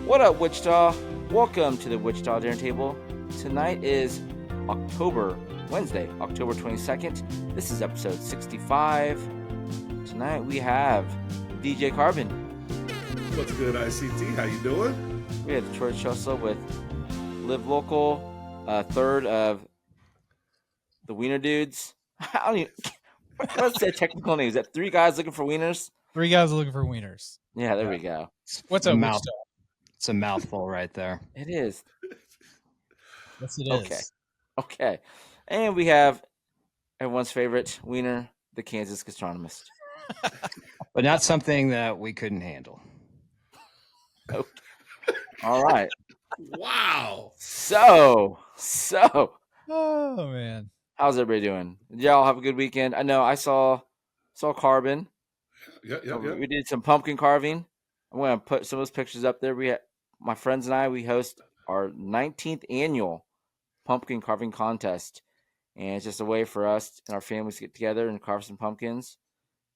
What up, Wichita? Welcome to the Wichita Dinner Table. Tonight is Wednesday, October 22nd. This is episode 65. Tonight we have DJ Carbon. What's good, ICT? How you doing? We have the Church Hustle with Live Local, third of the Wiener Dudes. I don't even... What's that technical name? Is that three guys looking for wieners? Three guys looking for wieners. Yeah, there we go. What's up, Wichita? It's a mouthful right there. It is. Yes, it is. Okay. And we have everyone's favorite wiener, the Kansas Gastronomist. But not something that we couldn't handle. Okay. All right. Wow. So. Oh, man. How's everybody doing? Did y'all have a good weekend? I know I saw Carbon. Yeah. We did some pumpkin carving. I'm going to put some of those pictures up there. My friends and I, we host our 19th annual pumpkin carving contest. And it's just a way for us and our families to get together and carve some pumpkins.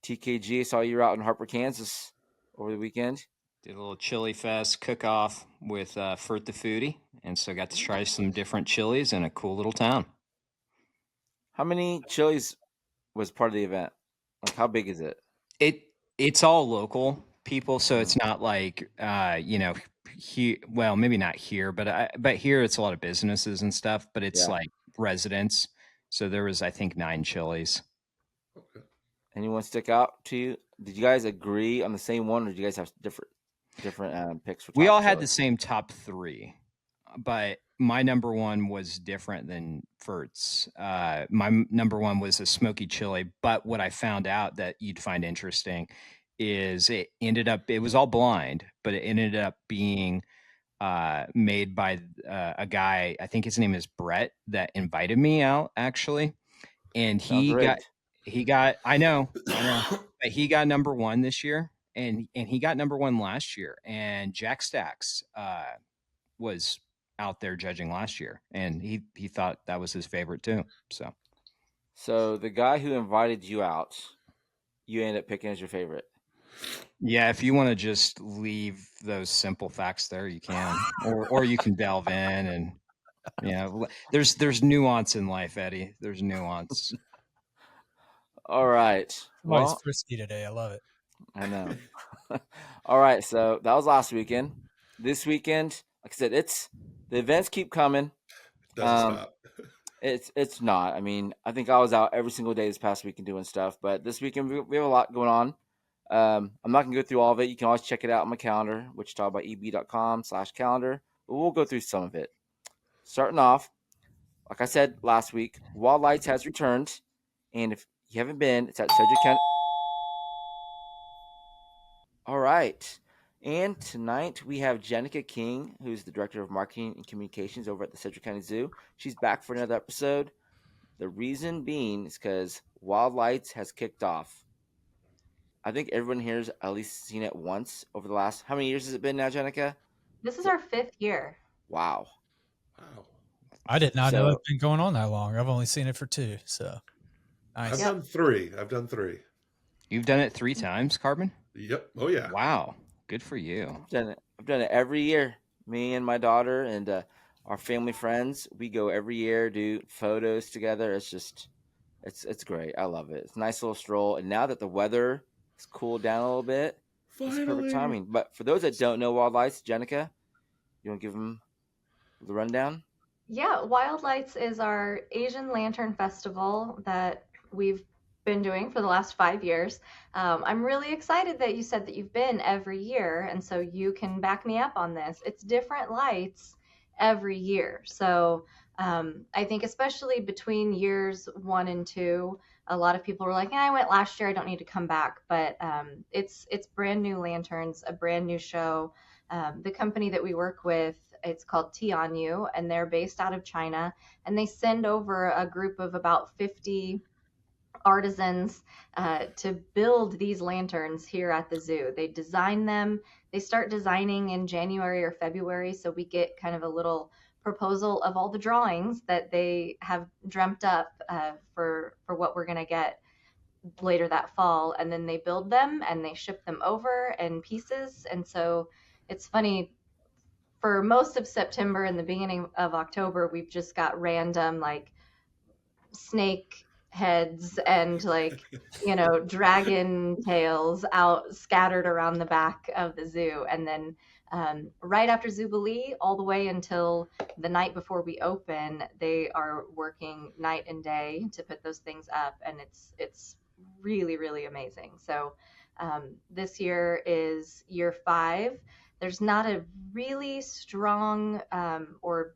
TKG, I saw you were out in Harper, Kansas over the weekend. Did a little chili fest cook-off with Fert the Foodie. And so got to try some different chilies in a cool little town. How many chilies was part of the event? Like, how big is it? It's all local people, so it's not like well, maybe not here, but here it's a lot of businesses and stuff, but it's like residents. So there was, I think, 9 chilies. Okay. Anyone stick out to you? Did you guys agree on the same one, or did you guys have different picks for top We all had chili? the same top 3, but my number 1 was different than Fert's. My number 1 was a smoky chili, but what I found out that you'd find interesting is it was all blind, but it ended up being made by a guy, I think his name is Brett, that invited me out actually. And he got I know, but he got number 1 this year, and he got number 1 last year. And Jack Stacks was out there judging last year, and he thought that was his favorite too. So the guy who invited you out, you ended up picking as your favorite. Yeah, if you want to just leave those simple facts there, you can, or you can delve in, and there's nuance in life, Eddie. There's nuance. All right. Somebody's frisky today. I love it. I know. All right, so that was last weekend. This weekend, like I said, the events keep coming. Doesn't stop. It's not. I mean, I think I was out every single day this past weekend doing stuff, but this weekend we have a lot going on. I'm not gonna go through all of it. You can always check it out on my calendar, wichitabyeb.com/calendar. But we'll go through some of it. Starting off, like I said last week, Wild Lights has returned, and if you haven't been, it's at Sedgwick County. All right. And tonight we have Jennica King, who's the Director of Marketing and Communications over at the Sedgwick County Zoo. She's back for another episode. The reason being is because Wild Lights has kicked off. I think everyone here has at least seen it once over the last... How many years has it been now, Jennica? This is our 5th year. Wow. I did not know it's been going on that long. I've only seen it for 2, so... Nice. I've done 3. You've done it 3 times, Carbon? Yep. Oh, yeah. Wow. Good for you. I've done it every year. Me and my daughter and our family friends, we go every year, do photos together. It's just, it's great. I love it. It's a nice little stroll. And now that the weather has cooled down a little bit, it's perfect timing. But for those that don't know Wild Lights, Jennica, you want to give them the rundown? Yeah, Wild Lights is our Asian Lantern Festival that we've been doing for the last 5 years. I'm really excited that you said that you've been every year, and so you can back me up on this. It's different lights every year. So I think especially between years 1 and 2, a lot of people were like, I went last year, I don't need to come back. But it's brand new lanterns, a brand new show. The company that we work with, it's called Tianyu, and they're based out of China, and they send over a group of about 50 artisans to build these lanterns here at the zoo. They design them. They start designing in January or February, so we get kind of a little proposal of all the drawings that they have dreamt up for what we're going to get later that fall, and then they build them and they ship them over in pieces. And so it's funny, for most of September and the beginning of October, we've just got random like snake heads and like, dragon tails out scattered around the back of the zoo. And then right after Jubilee, all the way until the night before we open, they are working night and day to put those things up, and it's really, really amazing. So this year is year 5. There's not a really strong or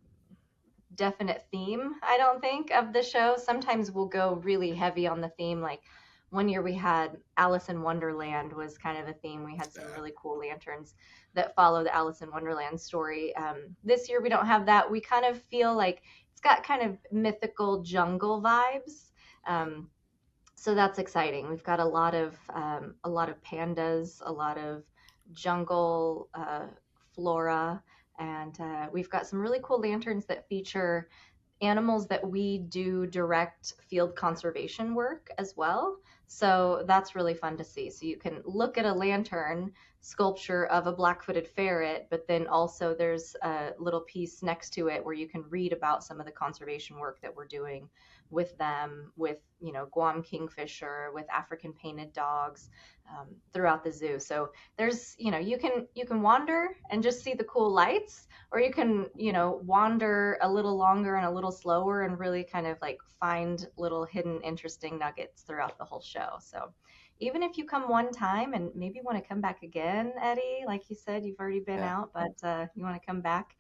definite theme, I don't think, of the show. Sometimes we'll go really heavy on the theme. Like one year we had Alice in Wonderland was kind of a theme. We had some really cool lanterns that follow the Alice in Wonderland story. This year we don't have that. We kind of feel like it's got kind of mythical jungle vibes. So that's exciting. We've got a lot of pandas, a lot of jungle flora, and we've got some really cool lanterns that feature animals that we do direct field conservation work as well. So that's really fun to see. So you can look at a lantern sculpture of a black-footed ferret, but then also there's a little piece next to it where you can read about some of the conservation work that we're doing with them, with Guam kingfisher, with African painted dogs throughout the zoo. So there's you can wander and just see the cool lights, or you can wander a little longer and a little slower and really kind of like find little hidden interesting nuggets throughout the whole show. So even if you come one time and maybe want to come back again, Eddie, like you said, you've already been out, but you want to come back,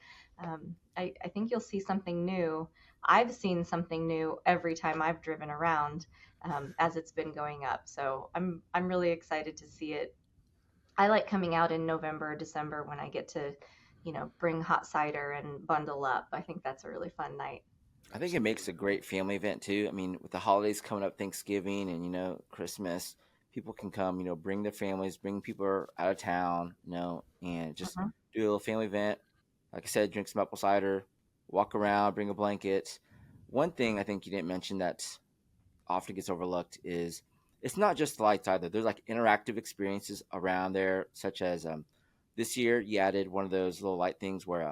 I think you'll see something new. I've seen something new every time I've driven around as it's been going up. So I'm really excited to see it. I like coming out in November, December when I get to, bring hot cider and bundle up. I think that's a really fun night. I think it makes a great family event too. I mean, with the holidays coming up, Thanksgiving and Christmas, people can come, bring their families, bring people out of town, and just do a little family event. Like I said, drink some apple cider, walk around, bring a blanket. One thing I think you didn't mention that often gets overlooked is it's not just the lights either. There's like interactive experiences around there, such as this year you added one of those little light things where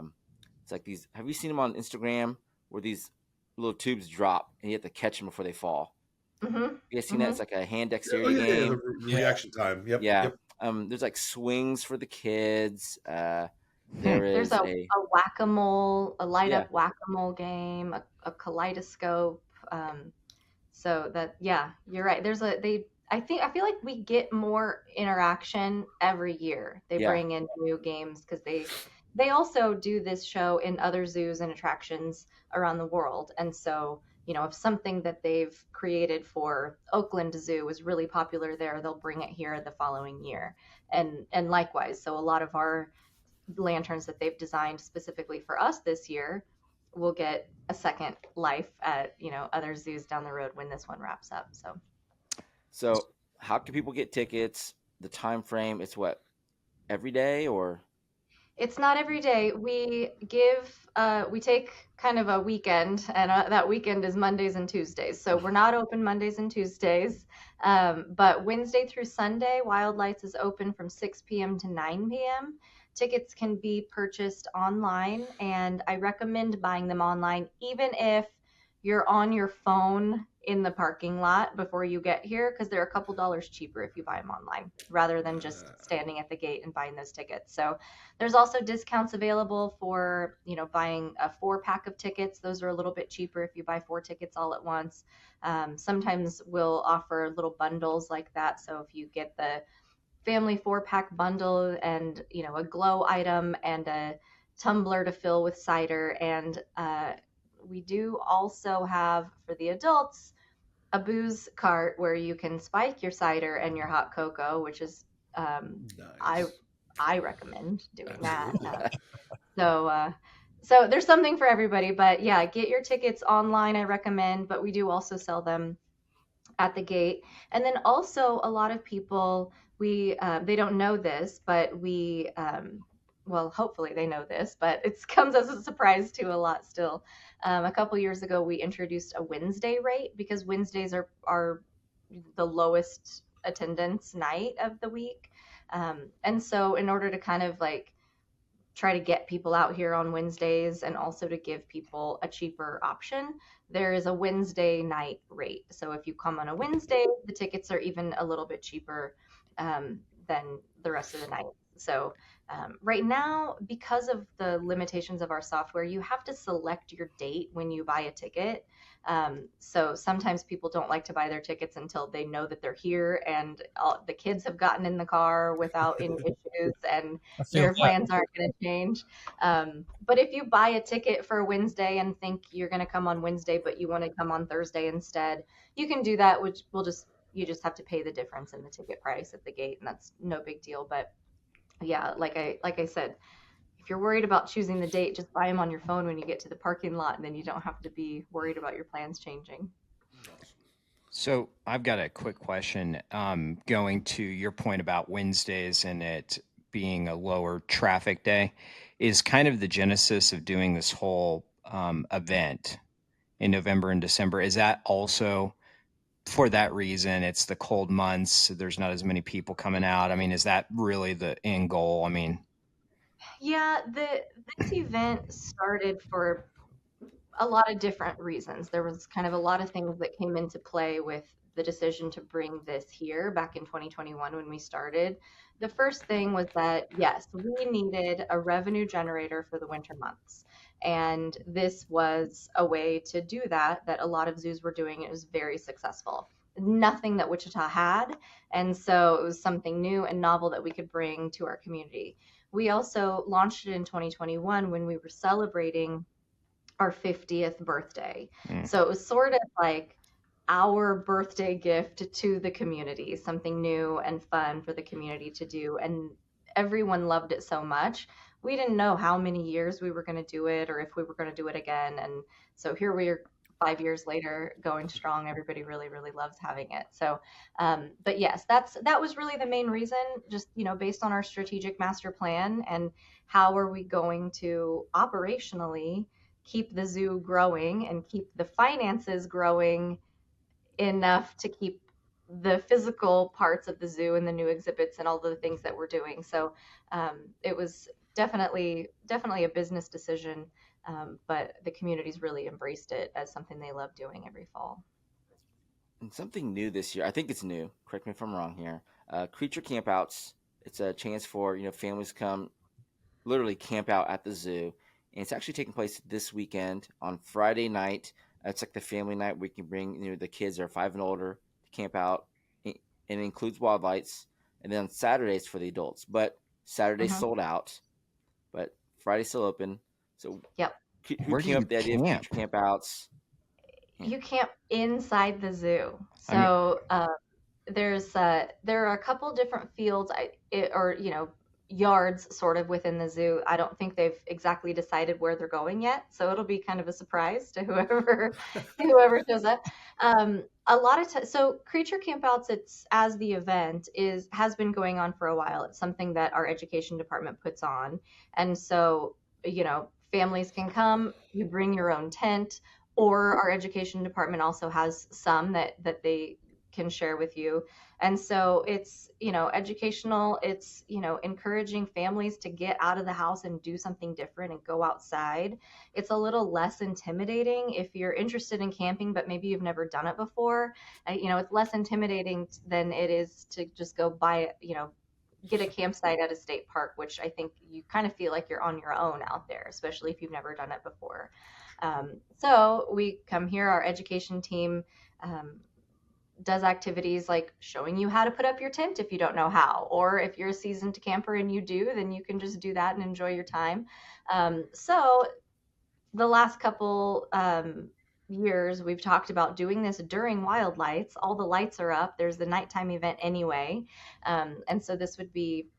it's like these. Have you seen them on Instagram where these little tubes drop and you have to catch them before they fall? You guys seen that? It's like a hand dexterity game. The reaction time. Yep. Yeah. Yep. There's like swings for the kids. There's a whack-a-mole, a light-up whack-a-mole game, a kaleidoscope. So that, you're right. I feel like we get more interaction every year. They bring in new games because they also do this show in other zoos and attractions around the world. And so, if something that they've created for Oakland Zoo is really popular there, they'll bring it here the following year. And likewise, so a lot of our lanterns that they've designed specifically for us this year will get a second life at other zoos down the road when this one wraps up. So how can people get tickets? The time frame, it's what, every day or? It's not every day. We take kind of a weekend, and that weekend is Mondays and Tuesdays. So we're not open Mondays and Tuesdays, but Wednesday through Sunday, Wild Lights is open from 6 p.m. to 9 p.m. Tickets can be purchased online, and I recommend buying them online, even if you're on your phone in the parking lot before you get here, because they're a couple dollars cheaper if you buy them online rather than just standing at the gate and buying those tickets. So there's also discounts available for, buying a 4-pack of tickets. Those are a little bit cheaper if you buy 4 tickets all at once. Sometimes we'll offer little bundles like that. So if you get the family 4-pack bundle and, a glow item and a tumbler to fill with cider, and we do also have for the adults a booze cart where you can spike your cider and your hot cocoa, which is nice. I recommend doing that. So there's something for everybody, but get your tickets online. I recommend, but we do also sell them at the gate. And then also a lot of people, they don't know this, but we well, hopefully they know this, but it comes as a surprise to a lot still. A couple years ago, we introduced a Wednesday rate because Wednesdays are the lowest attendance night of the week. And so in order to kind of like try to get people out here on Wednesdays and also to give people a cheaper option, there is a Wednesday night rate. So if you come on a Wednesday, the tickets are even a little bit cheaper than the rest of the night. So right now, because of the limitations of our software, you have to select your date when you buy a ticket. So sometimes people don't like to buy their tickets until they know that they're here and the kids have gotten in the car without any issues and I feel their that. plans aren't going to change. But if you buy a ticket for Wednesday and think you're going to come on Wednesday, but you want to come on Thursday instead, you can do that, which you just have to pay the difference in the ticket price at the gate, and that's no big deal. But yeah, like I said, if you're worried about choosing the date, just buy them on your phone when you get to the parking lot, and then you don't have to be worried about your plans changing. So I've got a quick question. Going to your point about Wednesdays and it being a lower traffic day, is kind of the genesis of doing this whole event in November and December. Is that also for that reason? It's the cold months. There's not as many people coming out. I mean, is that really the end goal? I mean, Yeah, this event started for a lot of different reasons. There was kind of a lot of things that came into play with the decision to bring this here back in 2021 when we started. The first thing was that, yes, we needed a revenue generator for the winter months. And this was a way to do that, that a lot of zoos were doing. It was very successful. Nothing that Wichita had. And so it was something new and novel that we could bring to our community. We also launched it in 2021 when we were celebrating our 50th birthday. So it was sort of like our birthday gift to the community, something new and fun for the community to do. And everyone loved it so much. We didn't know how many years we were going to do it or if we were going to do it again. And so here we are 5 years later going strong. Everybody really, really loves having it. So, but yes, that was really the main reason, just, based on our strategic master plan and how are we going to operationally keep the zoo growing and keep the finances growing enough to keep the physical parts of the zoo and the new exhibits and all the things that we're doing. So it was definitely a business decision, but the community's really embraced it as something they love doing every fall. And something new this year, I think it's new, correct me if I'm wrong here, creature campouts. It's a chance for families to come literally camp out at the zoo. And it's actually taking place this weekend on Friday night. It's like the family night. We can bring the kids that are 5 and older to camp out, and it includes wild lights. And then on Saturdays for the adults, but Saturday's sold out, but Friday's still open. So Yep. Who Where do came you up with the idea of camp? future campouts? You camp inside the zoo. So there are a couple different fields yards sort of within the zoo. I don't think they've exactly decided where they're going yet, so it'll be kind of a surprise to whoever shows up. A lot of so creature campouts, it's as the event has been going on for a while. It's something that our education department puts on, and so families can come. You bring your own tent, or our education department also has some that they can share with you. And so it's educational. It's encouraging families to get out of the house and do something different and go outside. It's a little less intimidating if you're interested in camping but maybe you've never done it before. It's less intimidating than it is to just go buy get a campsite at a state park, which I think you kind of feel like you're on your own out there, especially if you've never done it before. So we come here, our education team does activities like showing you how to put up your tent if you don't know how, or if you're a seasoned camper and you do, then you can just do that and enjoy your time. So the last couple years, we've talked about doing this during wild lights. All the lights are up. There's the nighttime event anyway. And so this would be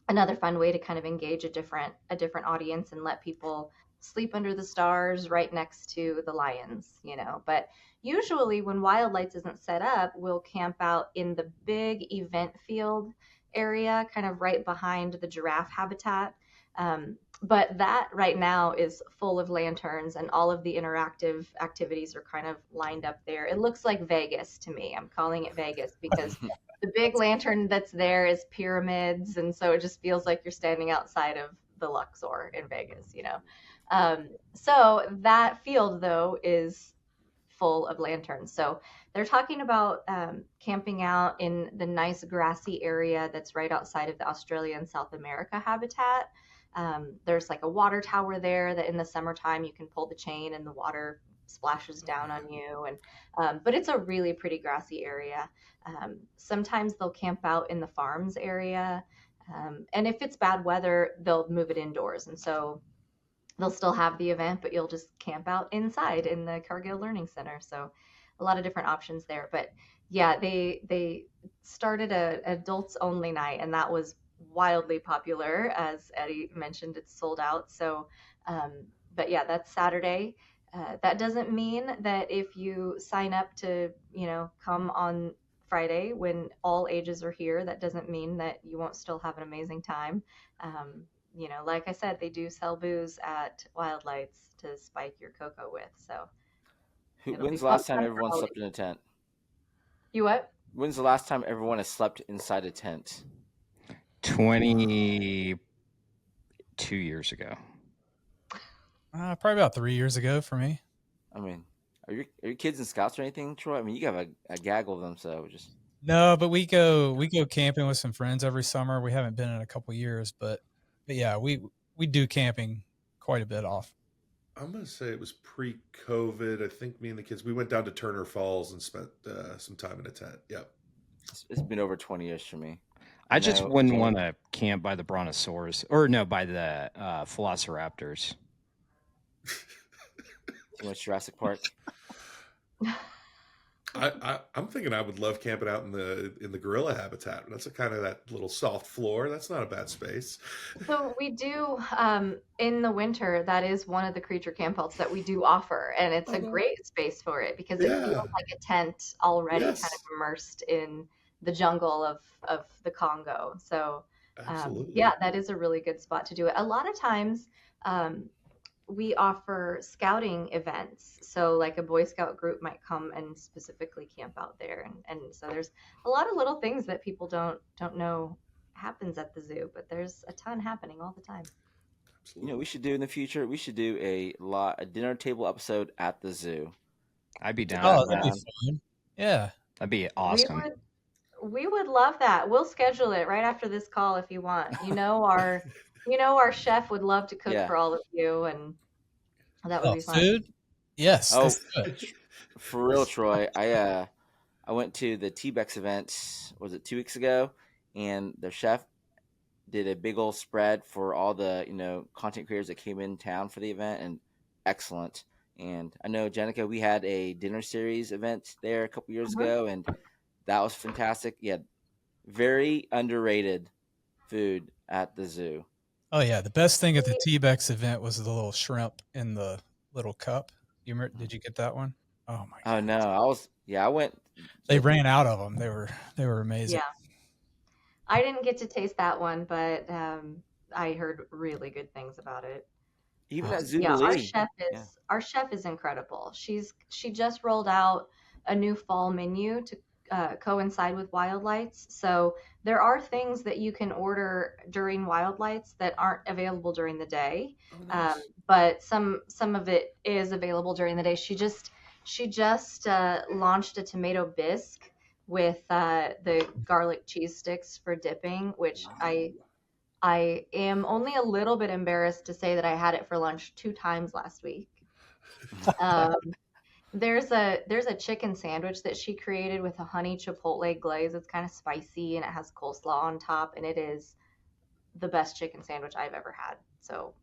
another fun way to kind of engage a different audience and let people sleep under the stars right next to the lions, But usually when Wild Lights isn't set up, we'll camp out in the big event field area, kind of right behind the giraffe habitat. But that right now is full of lanterns and all of the interactive activities are kind of lined up there. It looks like Vegas to me. I'm calling it Vegas because the big lantern that's there is pyramids. And so it just feels like you're standing outside of the Luxor in Vegas, you know. So that field though is full of lanterns. So they're talking about camping out in the nice grassy area that's right outside of the Australia and South America habitat. There's like a water tower there that in the summertime you can pull the chain and the water splashes down on you. And but it's a really pretty grassy area. Sometimes they'll camp out in the farms area. And if it's bad weather, they'll move it indoors. And so they'll still have the event, but you'll just camp out inside in the Cargill Learning Center. So a lot of different options there. But yeah, they started a adults only night, and that was wildly popular. As Eddie mentioned, it's sold out. So, but yeah, that's Saturday. That doesn't mean that if you sign up to, you know, come on Friday when all ages are here, that doesn't mean that you won't still have an amazing time. You know, like I said, they do sell booze at Wild Lights to spike your cocoa with. So When's the last time everyone slept in a tent? You what? When's the last time everyone has slept inside a tent? 22 years ago. Probably about 3 years ago for me. I mean, are your kids in Scouts or anything, Troy? I mean, you have a gaggle of them, so just No, but we go camping with some friends every summer. We haven't been in a couple years, but yeah, we do camping quite a bit off. I'm going to say it was pre-COVID. I think me and the kids, we went down to Turner Falls and spent some time in a tent. Yep. It's been over 20 years for me. I just wouldn't want to camp by the brontosaurus, or no, by the velociraptors. Too much Jurassic Park. I'm thinking I would love camping out in the gorilla habitat. That's a kind of that little soft floor. That's not a bad space. So we do in the winter. That is one of the creature campouts that we do offer, and it's a great space for it because it feels like a tent already, kind of immersed in the jungle of the Congo. So yeah, that is a really good spot to do it. A lot of times. We offer scouting events. So like a Boy Scout group might come and specifically camp out there. And so there's a lot of little things that people don't know happens at the zoo, but there's a ton happening all the time. Absolutely. You know, we should do in the future, we should do a dinner table episode at the zoo. I'd be down. Oh, that'd be fun. Yeah. That'd be awesome. We would love that. We'll schedule it right after this call if you want. You know, our chef would love to cook for all of you, and that would be fun. Food? Yes. Oh, for real, Troy. I went to the T-Bex event, was it 2 weeks ago? And their chef did a big old spread for all the, you know, content creators that came in town for the event, and excellent. And I know, Jennica, we had a dinner series event there a couple years ago, and that was fantastic. Yeah, very underrated food at the zoo. Oh yeah, the best thing at the T-Bex event was the little shrimp in the little cup. Did you get that one? Oh my god. Oh no, I went. They ran out of them. They were amazing. Yeah, I didn't get to taste that one, but I heard really good things about it. Even at Zubilee. Yeah, our chef is incredible. She just rolled out a new fall menu to coincide with Wild Lights. So there are things that you can order during Wild Lights that aren't available during the day. Oh, nice. But some of it is available during the day. She just launched a tomato bisque with the garlic cheese sticks for dipping, which I am only a little bit embarrassed to say that I had it for lunch 2 times last week. There's a chicken sandwich that she created with a honey chipotle glaze. It's kind of spicy and it has coleslaw on top, and it is the best chicken sandwich I've ever had. So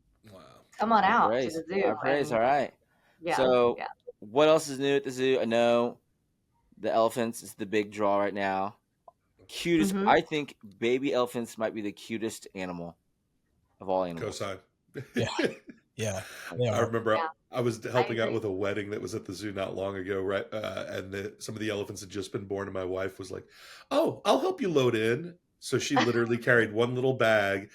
come on out to the zoo. All right. Yeah. So what else is new at the zoo? I know the elephants is the big draw right now. Cutest. I think baby elephants might be the cutest animal of all animals. Cosign. Yeah. I remember I was helping out with a wedding that was at the zoo not long ago, right? And some of the elephants had just been born, and my wife was like, "Oh, I'll help you load in." So she literally carried one little bag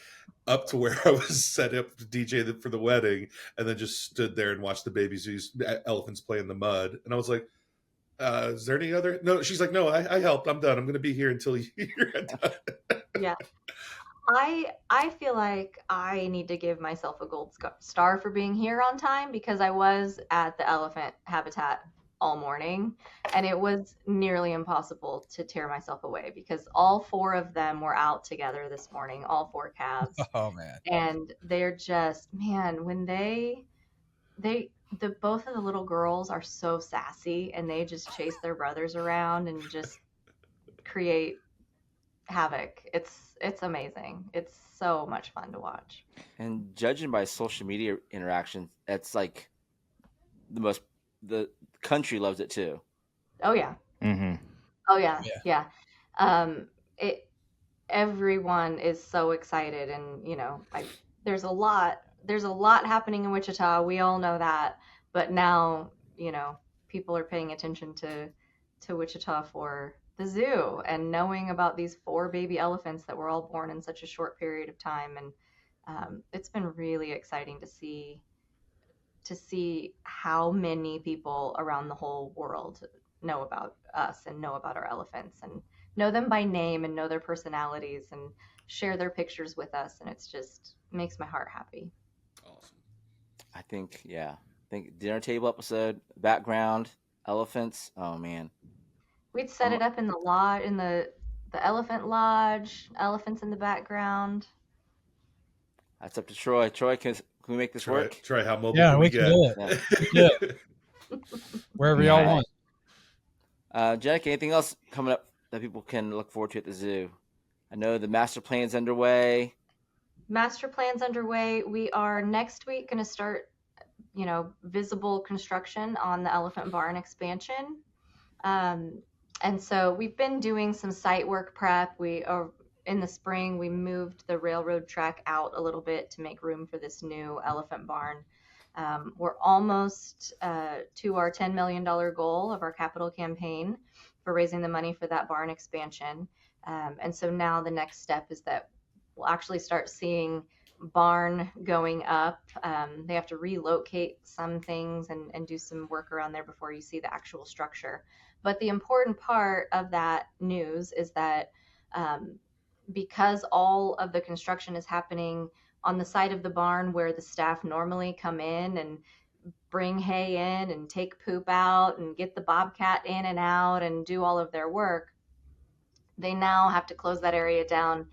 up to where I was set up to DJ for the wedding, and then just stood there and watched the baby elephants play in the mud. And I was like, "Is there any other?" No, she's like, "No, I helped. I'm done. I'm going to be here until you're done." Yeah. I feel like I need to give myself a gold star for being here on time because I was at the elephant habitat all morning and it was nearly impossible to tear myself away because all four of them were out together this morning, all four calves. Oh man. And they're just, man, when they the both of the little girls are so sassy and they just chase their brothers around and just create havoc. It's amazing. It's so much fun to watch. And judging by social media interactions, it's like the country loves it too. Oh yeah. Mm-hmm. Oh yeah. Yeah. Yeah. It everyone is so excited and there's a lot happening in Wichita. We all know that. But now, people are paying attention to Wichita for the zoo and knowing about these four baby elephants that were all born in such a short period of time. And it's been really exciting to see how many people around the whole world know about us and know about our elephants and know them by name and know their personalities and share their pictures with us. And it's just makes my heart happy. Awesome. I think dinner table episode, background, elephants. Oh man. We'd set it up in the lodge, in the elephant lodge, elephants in the background. That's up to Troy. Troy, can we make this work? Troy, how mobile Yeah, can we get? can do it. Yeah. Wherever y'all want. Jennica, anything else coming up that people can look forward to at the zoo? I know the master plan's underway. Master plan's underway. We are next week going to start, visible construction on the elephant barn expansion. And so we've been doing some site work prep. In the spring, we moved the railroad track out a little bit to make room for this new elephant barn. We're almost to our $10 million goal of our capital campaign for raising the money for that barn expansion. And so now the next step is that we'll actually start seeing barn going up. They have to relocate some things and do some work around there before you see the actual structure. But the important part of that news is that because all of the construction is happening on the side of the barn where the staff normally come in and bring hay in and take poop out and get the bobcat in and out and do all of their work, they now have to close that area down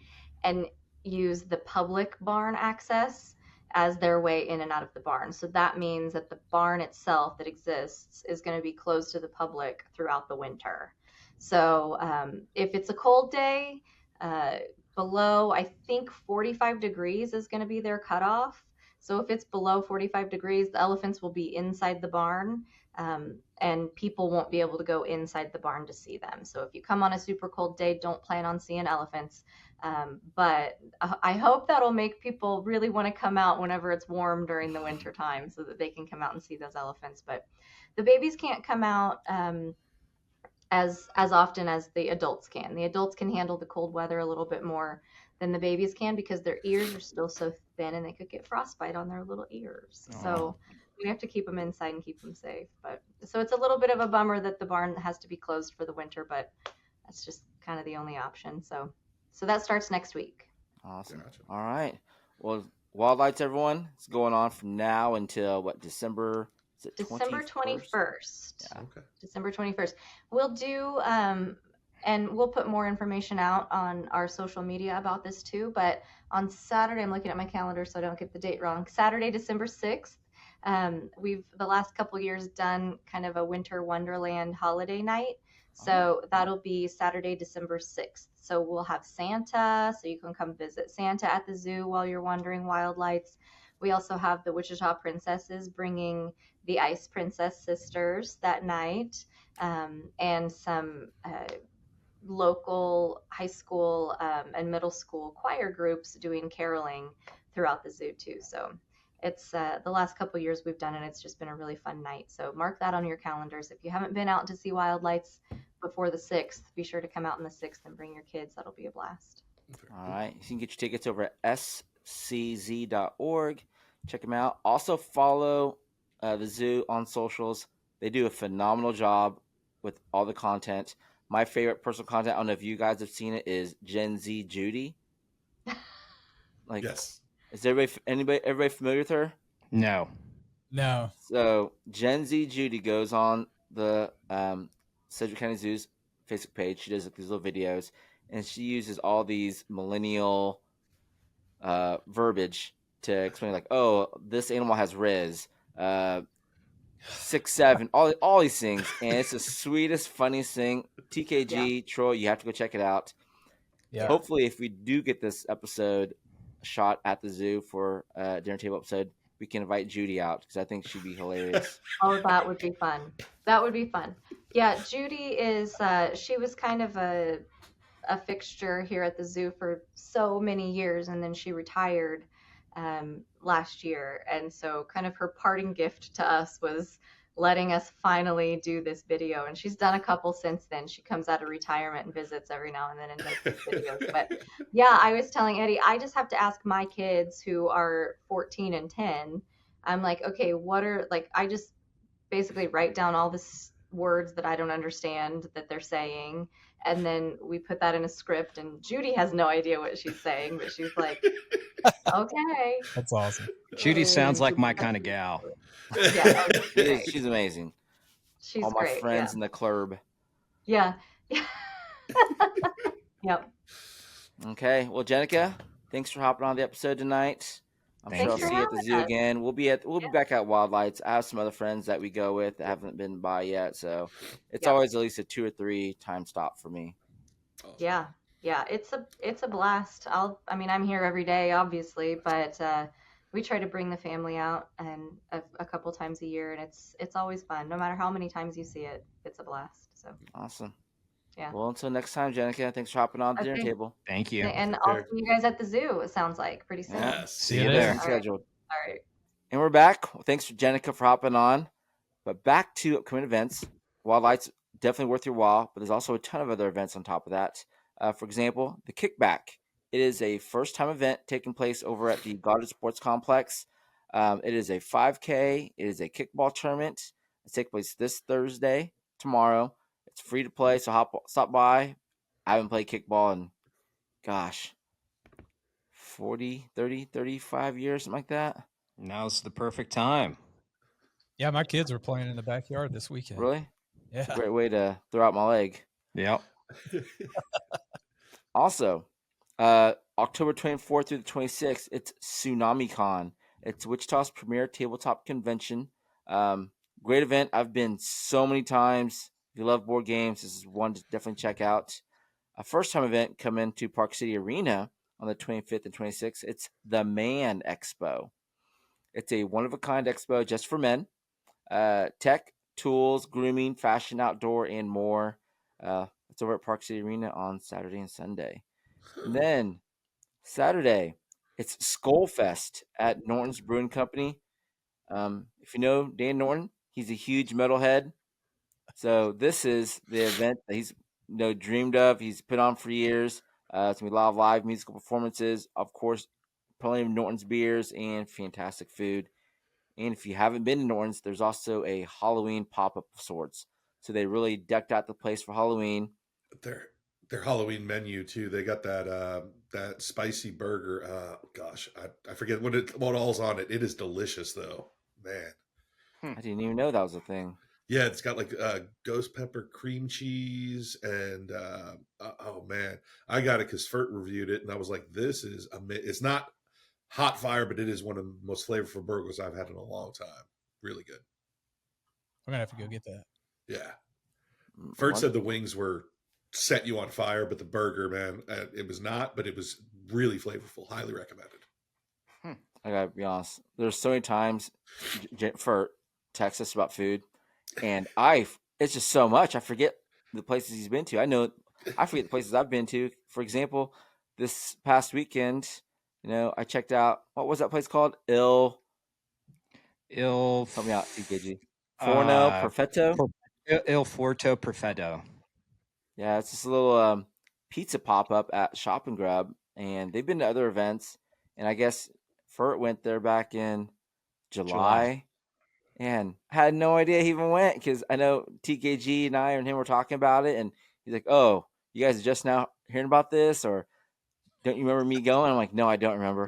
and use the public barn access as their way in and out of the barn. So that means that the barn itself that exists is going to be closed to the public throughout the winter. So if it's a cold day, below, I think 45 degrees is going to be their cutoff. So if it's below 45 degrees, the elephants will be inside the barn, and people won't be able to go inside the barn to see them. So if you come on a super cold day, don't plan on seeing elephants. But I hope that'll make people really want to come out whenever it's warm during the winter time so that they can come out and see those elephants. But the babies can't come out as often as the adults can. The adults can handle the cold weather a little bit more than the babies can because their ears are still so thin and they could get frostbite on their little ears. Aww. So we have to keep them inside and keep them safe. But so it's a little bit of a bummer that the barn has to be closed for the winter, but that's just kind of the only option. So that starts next week. Awesome. Gotcha. All right. Well, Wildlights, everyone. It's going on from now until what, December? Is it December 21st. Yeah. Okay. December 21st. We'll do, and we'll put more information out on our social media about this too. But on Saturday, I'm looking at my calendar so I don't get the date wrong. Saturday, December 6th. We've the last couple years done kind of a winter wonderland holiday night. So that'll be Saturday, December 6th. So we'll have Santa, so you can come visit Santa at the zoo while you're wandering Wildlights. We also have the Wichita Princesses bringing the Ice Princess Sisters that night, and some local high school and middle school choir groups doing caroling throughout the zoo too. So it's the last couple of years we've done it. It's just been a really fun night. So mark that on your calendars. If you haven't been out to see Wildlights before the 6th, be sure to come out on the 6th and bring your kids. That'll be a blast. All right. You can get your tickets over at scz.org. Check them out. Also follow the zoo on socials. They do a phenomenal job with all the content. My favorite personal content, I don't know if you guys have seen it, is Gen Z Judy. Like, Yes. is everybody familiar with her? No. No. So Gen Z Judy goes on the Sedgwick County Zoo's Facebook page. She does like these little videos, and she uses all these millennial verbiage to explain, like, oh, this animal has Riz, 6'7", all these things, and it's the sweetest, funniest thing. TKG Troy, you have to go check it out. Yeah. Hopefully, if we do get this episode shot at the zoo for a dinner table episode, we can invite Judy out because I think she'd be hilarious. Oh, that would be fun. That would be fun. Yeah, Judy is, she was kind of a fixture here at the zoo for so many years, and then she retired last year. And so kind of her parting gift to us was letting us finally do this video. And she's done a couple since then. She comes out of retirement and visits every now and then and does these videos. But yeah, I was telling Eddie, I just have to ask my kids who are 14 and 10. I'm like, okay, I just basically write down all this words that I don't understand that they're saying, and then we put that in a script, and Judy has no idea what she's saying, but she's like, okay. That's awesome. Judy sounds like my kind of gal. Yeah, She's amazing. She's all my great, friends in the club. Yeah. Yep. Okay, well, Jennica, thanks for hopping on the episode tonight. I'm sure I'll see you at the zoo again. We'll be back at Wild Lights. I have some other friends that we go with that haven't been by yet, so it's always at least a 2 or 3 time stop for me. Yeah, it's a blast. I'm here every day, obviously, but we try to bring the family out and a couple times a year, and it's always fun. No matter how many times you see it, it's a blast. So awesome. Yeah. Well, until next time, Jenica, thanks for hopping on the dinner table. Thank you. And I'll see you guys at the zoo, it sounds like, pretty soon. Yes. See you there. Scheduled. All right. And we're back. Well, thanks for Jenica for hopping on. But back to upcoming events. Wild Lights, definitely worth your while, but there's also a ton of other events on top of that. For example, the Kickback. It is a first-time event taking place over at the Goddard Sports Complex. It is a 5K. It is a kickball tournament. It takes place this Thursday, tomorrow. It's free to play, so stop by. I haven't played kickball in, 40, 30, 35 years, something like that. Now's the perfect time. Yeah, my kids were playing in the backyard this weekend. Really? Yeah. Great way to throw out my leg. Yep. Also, October 24th through the 26th, it's Tsunami Con. It's Wichita's premier tabletop convention. Great event. I've been so many times. If you love board games, this is one to definitely check out. A first-time event coming to Park City Arena on the 25th and 26th. It's the Man Expo. It's a one-of-a-kind expo just for men. Tech, tools, grooming, fashion, outdoor, and more. It's over at Park City Arena on Saturday and Sunday. And then Saturday, it's Skull Fest at Norton's Brewing Company. If you know Dan Norton, he's a huge metalhead. So this is the event that he's dreamed of. He's put on for years. It's going to be a lot of live musical performances. Of course, plenty of Norton's beers and fantastic food. And if you haven't been to Norton's, there's also a Halloween pop-up of sorts. So they really decked out the place for Halloween. Their Halloween menu too. They got that spicy burger. I forget what all's on it. It is delicious though, man. I didn't even know that was a thing. Yeah, it's got like ghost pepper cream cheese and oh man, I got it because Fert reviewed it and I was like, this is amazing. It's not hot fire, but it is one of the most flavorful burgers I've had in a long time. Really good. I'm gonna have to go get that. Yeah. Fert said the wings were set you on fire, but the burger, man, it was not, but it was really flavorful. Highly recommended. I gotta be honest. There's so many times Fert texts us about food, and it's just so much. I forget the places he's been to. I forget the places I've been to. For example, this past weekend, I checked out, what was that place called? Help me out, TKG. Forno Perfetto? Il Forto Perfetto. Yeah, it's this little pizza pop-up at Shop and Grub, and they've been to other events, and I guess Fert went there back in July. And I had no idea he even went because I know TKG and I and him were talking about it, and he's like, "Oh, you guys are just now hearing about this?" Or don't you remember me going? I'm like, no, I don't remember.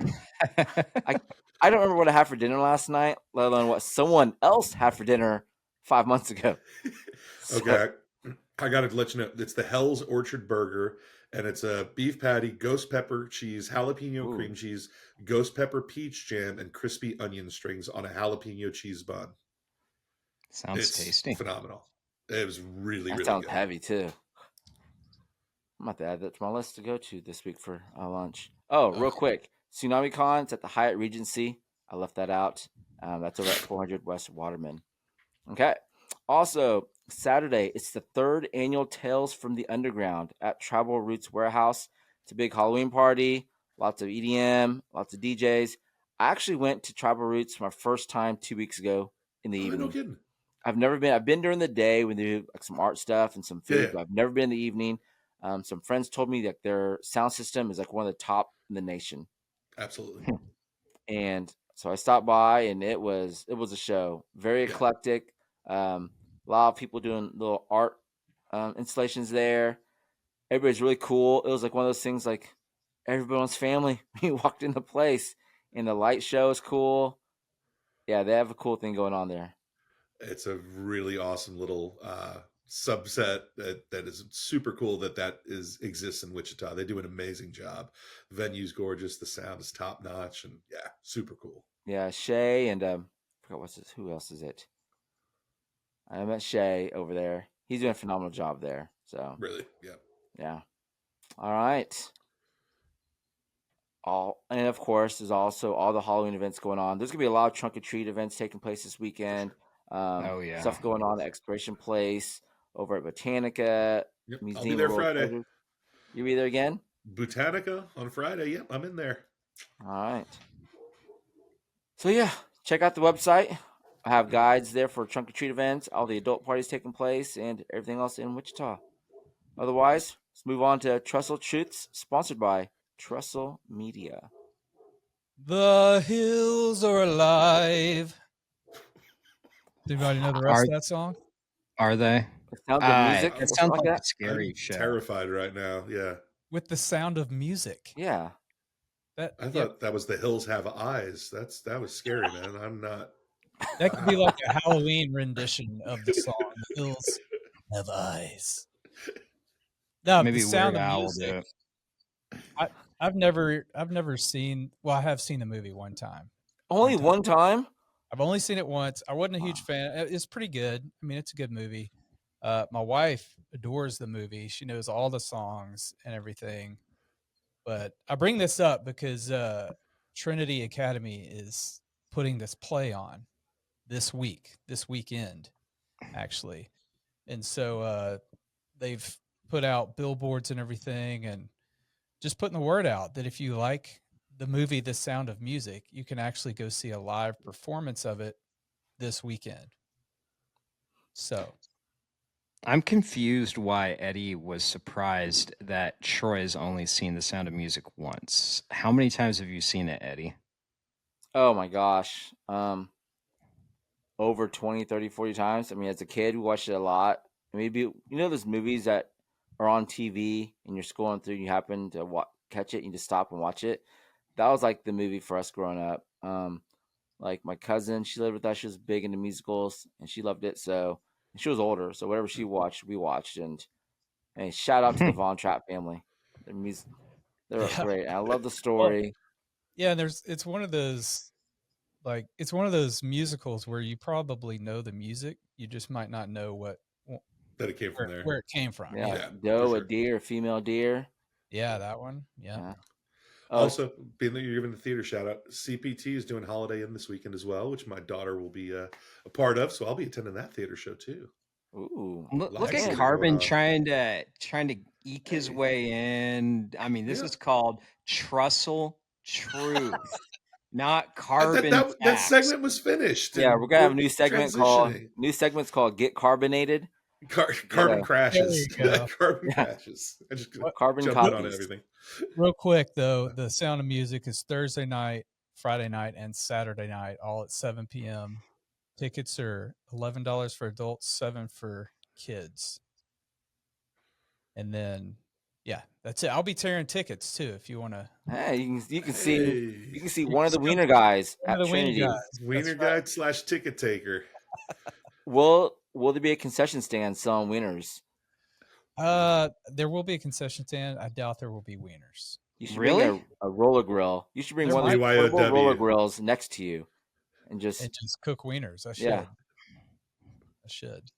I don't remember what I had for dinner last night, let alone what someone else had for dinner 5 months ago. So, Okay, I got to let you know. It's the Hell's Orchard Burger, and it's a beef patty, ghost pepper cheese, jalapeno ooh, cream cheese, ghost pepper peach jam, and crispy onion strings on a jalapeno cheese bun. Sounds It's tasty. phenomenal. It was really, that really sounds good. heavy too. I'm about to add that to my list to go to this week for lunch. Oh, real quick, Tsunami Con, it's at the Hyatt Regency. I left that out. That's over at 400 West Waterman. Okay. Also, Saturday, it's the third annual Tales from the Underground at Tribal Roots Warehouse. It's a big Halloween party, lots of EDM, lots of DJs. I actually went to Tribal Roots for my first time 2 weeks ago in the Oh, no evening. kidding. I've never been. I've been during the day when they do like some art stuff and some food, Yeah. but I've never been in the evening. Some friends told me that their sound system is like one of the top in the nation, Absolutely. and so I stopped by, and it was a show. Very Yeah. eclectic. A lot of people doing little art installations there. Everybody's really cool. It was like one of those things like everyone's family. You walked in the place, and the light show is cool. Yeah, they have a cool thing going on there. It's a really awesome little subset that is super cool that exists in Wichita. They do an amazing job. Venue's gorgeous. The sound is top notch, and yeah, super cool. Yeah, Shay and I forgot what's this. Who else is it? I met Shay over there. He's doing a phenomenal job there. So Really, yeah. yeah. All right. And of course, there's also all the Halloween events going on. There's gonna be a lot of trunk or treat events taking place this weekend. Oh yeah. Stuff going on at Exploration Place, over at Botanica, Yep. I'll be Museum there of World Friday. Treasures. You'll be there again? Botanica on Friday. Yep, I'm in there. All right. So yeah, check out the website. I have guides there for trunk or treat events, all the adult parties taking place, and everything else in Wichita. Otherwise, let's move on to Trestle Truths, sponsored by Trestle Media. The hills are alive. Does anybody know the rest of that song? Are they? The sound of music, That or sounds something like like a that. scary I'm show. terrified right now. Yeah. With the sound of music. Yeah. I thought that was The Hills Have Eyes. That was scary, man. I'm not. That could be like a Halloween rendition of the song. The hills have eyes. No, Maybe the sound Weird of Al will music. do it. I've never seen. Well, I have seen the movie one time. Only one time? I've only seen it once. I wasn't a huge fan. It's pretty good. I mean, it's a good movie. My wife adores the movie. She knows all the songs and everything. But I bring this up because Trinity Academy is putting this play on this weekend, actually. And so they've put out billboards and everything and just putting the word out that if you like the movie The Sound of Music, you can actually go see a live performance of it this weekend. So I'm confused why Eddie was surprised that Troy's only seen The Sound of Music once. How many times have you seen it, Eddie? Oh my gosh. Over 20, 30, 40 times. I mean, as a kid, we watched it a lot. Maybe, you know, those movies that are on TV and you're scrolling through and you happen to catch it and you just stop and watch it. That was like the movie for us growing up. Like my cousin, she lived with us. She was big into musicals and she loved it. So, and she was older. So whatever she watched, we watched. And shout out to the Von Trapp family. They're great. I love the story. Yeah, and it's one of those musicals where you probably know the music, you just might not know That it came from there. where it came from. Yeah, Yeah, doe, for a sure. deer, a female deer. Yeah, that one. Yeah. Oh, Also, being that you're giving the theater shout out, CPT is doing Holiday Inn this weekend as well, which my daughter will be a part of. So I'll be attending that theater show too. ooh. Look Lots at of Carbon going on. trying to eke his way in. I mean, this is called Trussell Truth, not Carbon That Tax. segment was finished. Yeah, and we're gonna have a we're new segment called "Get Carbonated." Carbon crashes. There you go. Carbon Yeah. crashes. I just Carbon jumped in on copies. everything. Real quick though, The Sound of Music is Thursday night, Friday night, and Saturday night, all at 7 p.m. Tickets are $11 for adults, $7 for kids. And then Yeah, that's it. I'll be tearing tickets too if you want to. Hey, you can see Hey, one of the wiener guys One at of the wiener Trinity. guys. wiener guide / ticket taker. Will there be a concession stand selling wieners? There will be a concession stand. I doubt there will be wieners. You should Really? bring a roller grill. You should bring There one of those might- portable roller BYOW. grills next to you, and And just cook wieners. I should. Yeah. I should.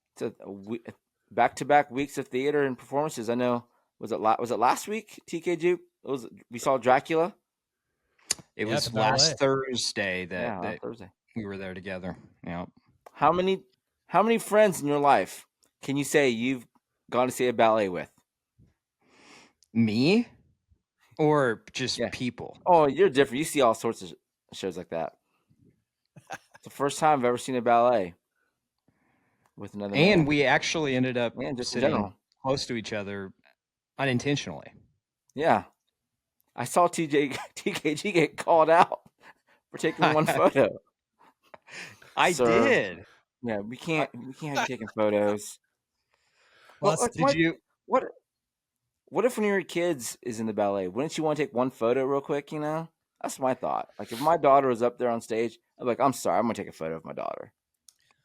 Back-to-back weeks of theater and performances. I know. Was it last week? TKG. We saw Dracula. It Yeah, was the ballet. last Thursday Yeah, that Thursday. we were there together. Yeah. How many friends in your life can you say you've gone to see a ballet with? Me? Or just Yeah. people? Oh, you're different. You see all sorts of shows like that. It's the first time I've ever seen a ballet with another man. And we actually ended up just in sitting general. close to each other unintentionally. Yeah. I saw TKG get called out for taking one photo. I Sir. did. Yeah, we can't have you taking photos. Well, Well, Did you? What if one of your kids is in the ballet? Wouldn't you want to take one photo real quick, you know? That's my thought. Like if my daughter was up there on stage, I'm like, I'm sorry, I'm gonna take a photo of my daughter.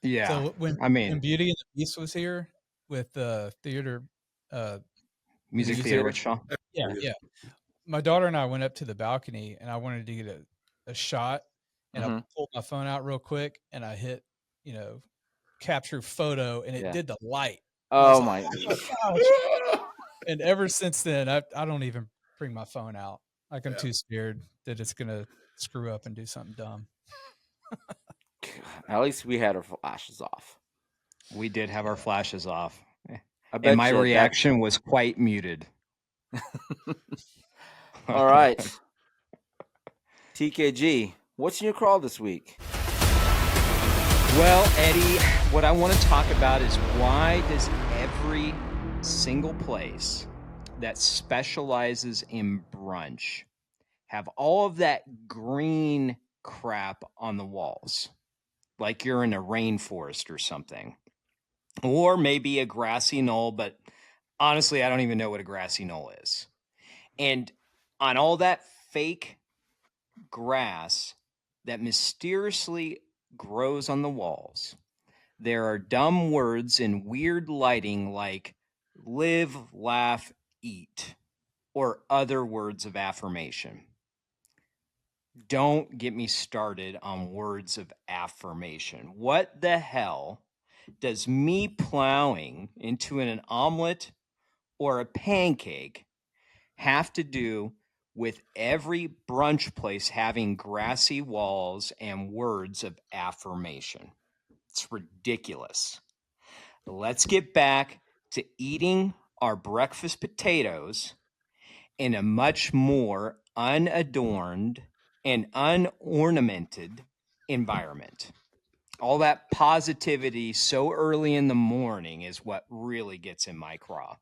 Yeah. So when Beauty and the Beast was here with the theater, Music Music Theater Theater. Wichita. yeah, my daughter and I went up to the balcony, and I wanted to get a shot, and I pulled my phone out real quick, and I hit, capture photo, and it did the light. Oh my gosh. And ever since then, I don't even bring my phone out. Like I'm too scared that it's gonna screw up and do something dumb. At least we had our flashes off. We did have our flashes off. I bet And my you reaction was quite muted. All right. TKG, what's in your crawl this week? Well, Eddie, what I want to talk about is why does every single place that specializes in brunch have all of that green crap on the walls? Like you're in a rainforest or something. Or maybe a grassy knoll, but honestly, I don't even know what a grassy knoll is. And on all that fake grass that mysteriously grows on the walls, there are dumb words in weird lighting like live, laugh, eat, or other words of affirmation. Don't get me started on words of affirmation. What the hell does me plowing into an omelet or a pancake have to do with every brunch place having grassy walls and words of affirmation? It's ridiculous. Let's get back to eating our breakfast potatoes in a much more unadorned and unornamented environment. All that positivity so early in the morning is what really gets in my craw.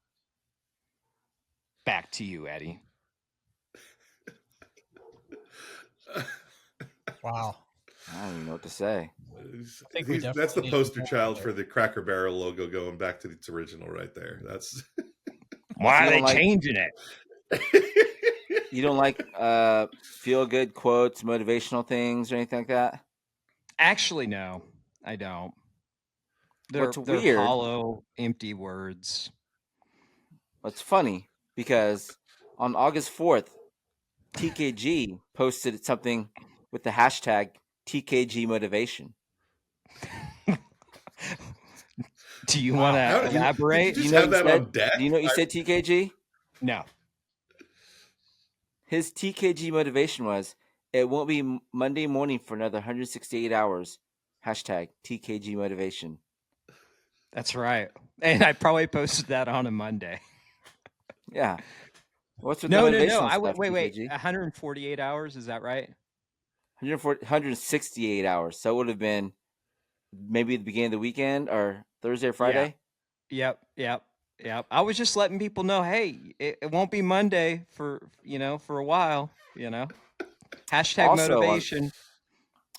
Back to you, Eddie. Wow. I don't even know what to say. That's the poster child for the Cracker Barrel logo going back to its original right there. That's why are they changing it? You don't like feel good quotes, motivational things, or anything like that? Actually, no, I don't. They're weird, hollow, empty words. It's funny because on August 4th, TKG posted something with the hashtag TKG motivation. Do you want to elaborate? Did you just have that on deck? Do you know what you said, TKG? No. His TKG motivation was, it won't be Monday morning for another 168 hours. Hashtag TKG motivation. That's right. And I probably posted that on a Monday. Yeah. What's with no. stuff, Wait. TKG? 148 hours, is that right? 168 hours. So it would have been maybe the beginning of the weekend or Thursday or Friday. Yep. I was just letting people know, hey, it won't be Monday for a while, Hashtag motivation.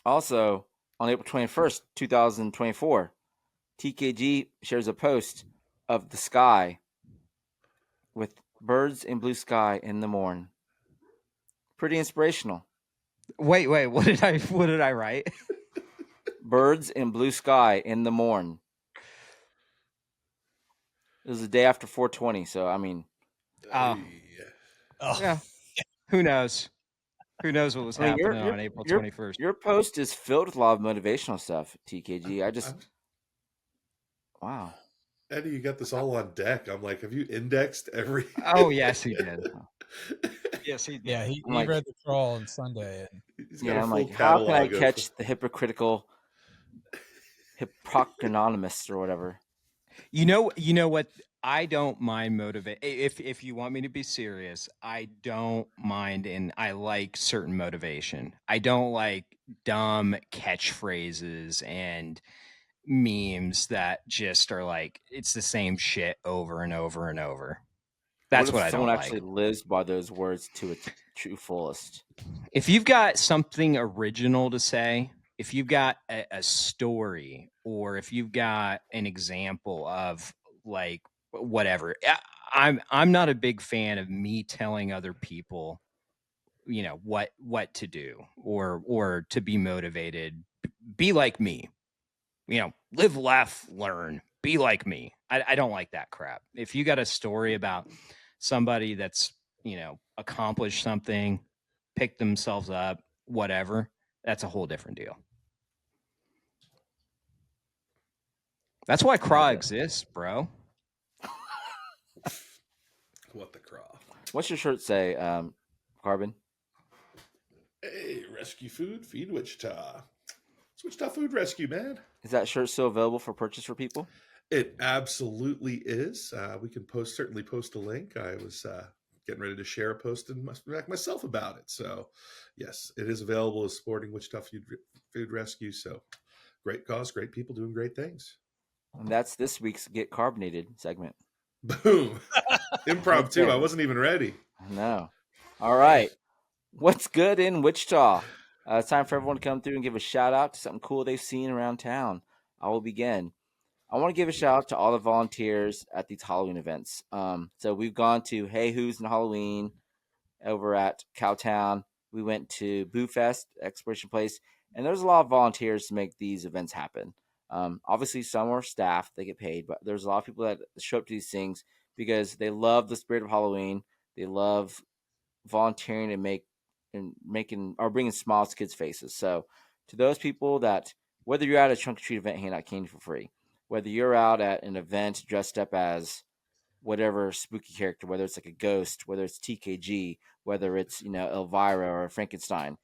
Also, on April 21st, 2024, TKG shares a post of the sky with Birds in blue sky in the morn. Pretty inspirational. Wait, what did I write? Birds in blue sky in the morn. It was the day after 420, so I mean, Oh, Oh, yeah. Who knows? Who knows what was I mean, happening on April 21st? your post is filled with a lot of motivational stuff, TKG. Wow. Eddie, you got this all on deck. I'm like, have you indexed every? Oh, yes, he did. Yes, he did. yeah, he I'm like- read the crawl on Sunday. And He's got Yeah, a I'm full like, how can I catalog of. catch the hypocritical Hippocronomists or whatever? You know what? I don't mind motivate. If you want me to be serious, I don't mind, and I like certain motivation. I don't like dumb catchphrases and memes that just are like it's the same shit over and over and over. That's what if I someone don't actually like. lives by those words to its true fullest? If you've got something original to say, if you've got a story, or if you've got an example of like whatever, I'm not a big fan of me telling other people, what to do or to be motivated. Be like me, live, laugh, learn. Be like me. I don't like that crap. If you got a story about somebody that's accomplished something, picked themselves up, whatever, that's a whole different deal. That's why CRAW exists, bro. What the craw? What's your shirt say, Carbon? Hey, rescue food, feed Wichita. It's Wichita Food Rescue, man. Is that shirt still available for purchase for people? It absolutely is. We can certainly post a link. I was getting ready to share a post and myself about it. So, yes, it is available as supporting Wichita Food Rescue. So, great cause, great people doing great things. And that's this week's Get Carbonated segment. Boom. Impromptu. I wasn't even ready. No. All right. What's good in Wichita? It's time for everyone to come through and give a shout out to something cool they've seen around town. I will begin. I want to give a shout out to all the volunteers at these Halloween events. So we've gone to Hey Who's and Halloween over at Cowtown. We went to Boo Fest, Exploration Place, and there's a lot of volunteers to make these events happen. Obviously, some are staff, they get paid, but there's a lot of people that show up to these things because they love the spirit of Halloween. They love volunteering and making or bringing smiles to kids' faces. So, to those people that, whether you're at a trunk or treat event handing out candy for free, whether you're out at an event dressed up as whatever spooky character, whether it's like a ghost, whether it's TKG, whether it's Elvira or Frankenstein,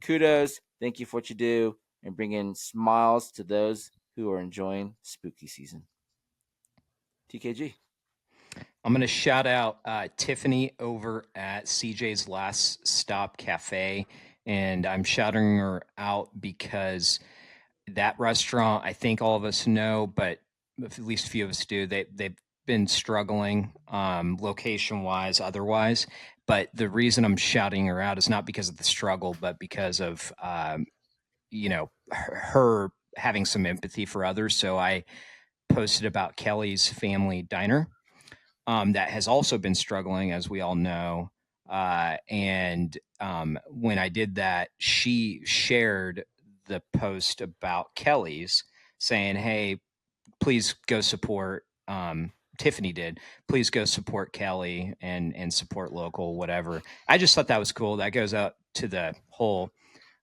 kudos, thank you for what you do, and bringing smiles to those who are enjoying spooky season. TKG. I'm going to shout out Tiffany over at CJ's Last Stop Cafe. And I'm shouting her out because that restaurant, I think all of us know, but at least a few of us do, they've been struggling location-wise, otherwise. But the reason I'm shouting her out is not because of the struggle, but because of, her having some empathy for others. So I posted about Kelly's Family Diner. That has also been struggling, as we all know. And when I did that, she shared the post about Kelly's saying, hey, please go support. Tiffany did. Please go support Kelly and support local, whatever. I just thought that was cool. That goes out to the whole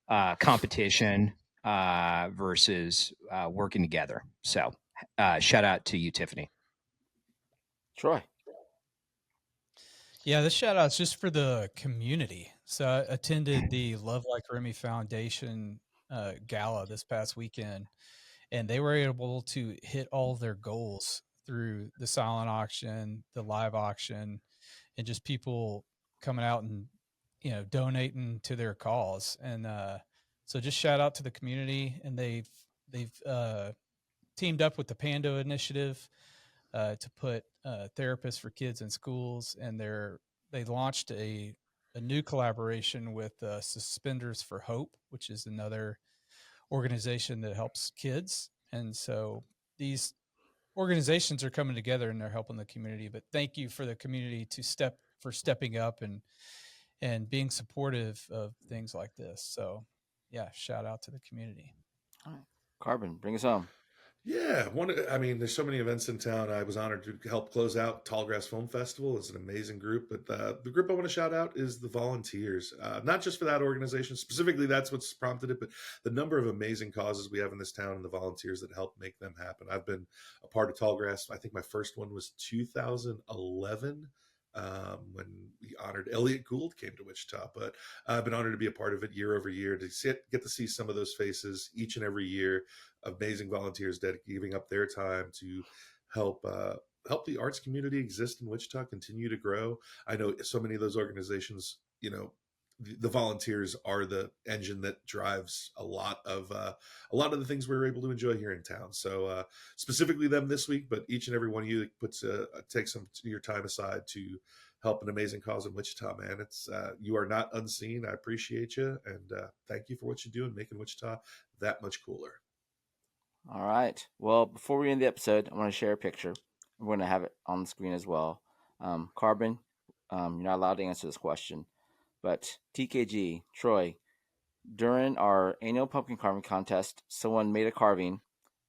competition versus working together. So shout out to you, Tiffany. Troy. Yeah, this shout out is just for the community. So I attended the Love Like Remy Foundation gala this past weekend, and they were able to hit all of their goals through the silent auction, the live auction, and just people coming out and donating to their cause. And so just shout out to the community, and they've teamed up with the Pando Initiative to put therapists for kids in schools, and they launched a new collaboration with Suspenders for Hope, which is another organization that helps kids. And so these organizations are coming together and they're helping the community. But thank you for the community for stepping up and being supportive of things like this. So yeah, shout out to the community. All right. Carbon, bring us home. Yeah, there's so many events in town. I was honored to help close out Tallgrass Film Festival. It's an amazing group, but the group I want to shout out is the volunteers. Not just for that organization, specifically that's what's prompted it, but the number of amazing causes we have in this town and the volunteers that help make them happen. I've been a part of Tallgrass. I think my first one was 2011. When we honored Elliot Gould came to Wichita, but I've been honored to be a part of it year over year, to get to see some of those faces each and every year. Amazing volunteers giving up their time to help the arts community exist in Wichita, continue to grow. I know so many of those organizations, the volunteers are the engine that drives a lot of the things we're able to enjoy here in town. So specifically them this week, but each and every one of you that takes some of your time aside to help an amazing cause in Wichita, man. It's you are not unseen. I appreciate you, and thank you for what you do and making Wichita that much cooler. All right. Well, before we end the episode, I want to share a picture. We're going to have it on the screen as well. Carbon, you're not allowed to answer this question, but TKG, Troy, during our annual pumpkin carving contest, someone made a carving,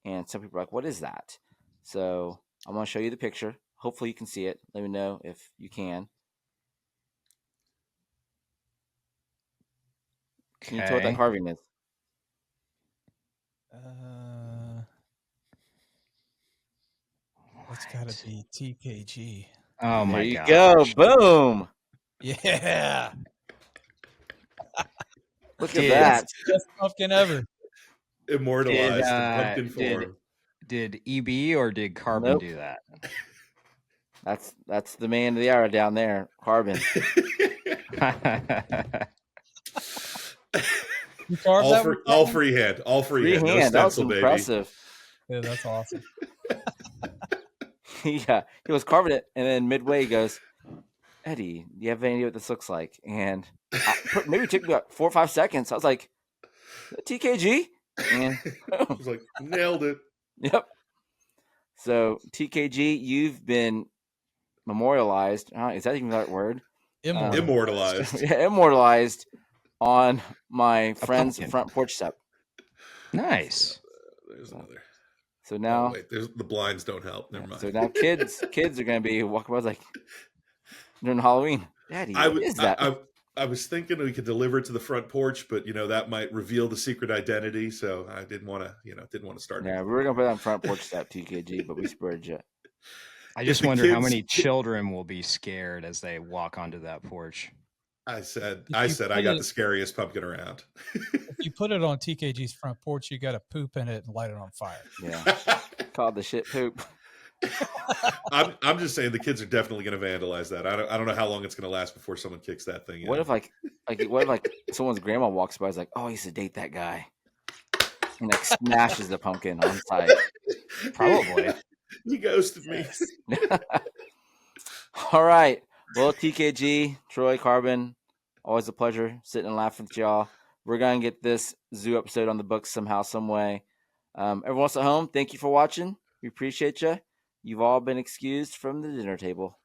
and some people are like, what is that? So I'm going to show you the picture. Hopefully you can see it. Let me know if you can. Can you tell what that carving is? It's got to be TKG. Oh my God! There you go! Boom! Yeah. Look at that! Best pumpkin ever. Immortalized in pumpkin form. Did EB or did Carbon do that? That's the man of the hour down there, Carbon. You carved all freehand. No stencil, that was baby. Impressive. Yeah, that's awesome. Yeah, he was carving it, and then midway he goes, Eddie, do you have any idea what this looks like? And maybe it took me about 4 or 5 seconds. I was like, TKG? And I was like, nailed it. Yep. So, TKG, you've been memorialized. Is that even the right word? Immortalized. Immortalized on my friend's front porch step. Nice. There's another. So now, the blinds don't help. Never mind. So now kids are going to be walking around like during Halloween. Daddy, what is that? I was thinking we could deliver it to the front porch, but that might reveal the secret identity. So I didn't want to start. Yeah, we were going to put it on front porch step TKG, but we spared you. I just wonder how many children will be scared as they walk onto that porch. I said I got the scariest pumpkin around. If you put it on TKG's front porch, you got to poop in it and light it on fire. Yeah, called the shit poop. I'm just saying the kids are definitely going to vandalize that. I don't know how long it's going to last before someone kicks that thing. What if someone's grandma walks by, is like, oh, I used to date that guy, and smashes the pumpkin on site? Probably. He ghosted me. All right. Well, TKG, Troy, Carbon, always a pleasure sitting and laughing with y'all. We're going to get this zoo episode on the books somehow, some way. Everyone else at home, thank you for watching. We appreciate you. You've all been excused from the dinner table.